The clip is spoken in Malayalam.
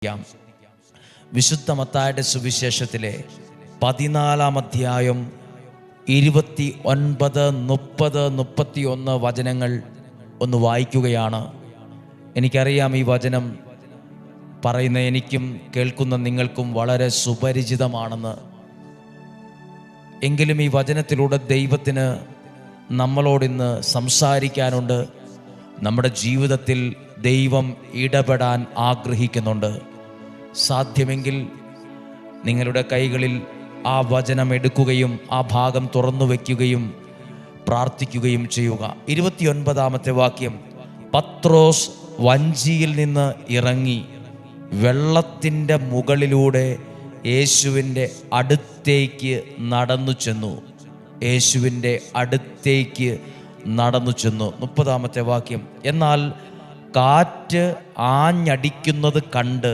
ാം വിശുദ്ധ മത്തായിയുടെ സുവിശേഷത്തിലെ 14-ാം അധ്യായം 29, 30, 31 വചനങ്ങൾ ഒന്ന് വായിക്കുകയാണ്. എനിക്കറിയാം ഈ വചനം പറയുന്ന എനിക്കും കേൾക്കുന്ന നിങ്ങൾക്കും വളരെ സുപരിചിതമാണെന്ന്. എങ്കിലും ഈ വചനത്തിലൂടെ ദൈവത്തിന് നമ്മളോടിന്ന് സംസാരിക്കാനുണ്ട്. നമ്മുടെ ജീവിതത്തിൽ ദൈവം ഇടപെടാൻ ആഗ്രഹിക്കുന്നുണ്ട്. സാധ്യമെങ്കിൽ നിങ്ങളുടെ കൈകളിൽ ആ വചനം എടുക്കുകയും ആ ഭാഗം തുറന്നു വയ്ക്കുകയും പ്രാർത്ഥിക്കുകയും ചെയ്യുക. 29-ാമത്തെ വാക്യം, പത്രോസ് വഞ്ചിയിൽ നിന്ന് ഇറങ്ങി വെള്ളത്തിൻ്റെ മുകളിലൂടെ യേശുവിൻ്റെ അടുത്തേക്ക് നടന്നു ചെന്നു. യേശുവിൻ്റെ അടുത്തേക്ക് നടന്നു ചെന്നു. 30-ാമത്തെ വാക്യം, എന്നാൽ കാറ്റ് ആഞ്ഞടിക്കുന്നത് കണ്ട്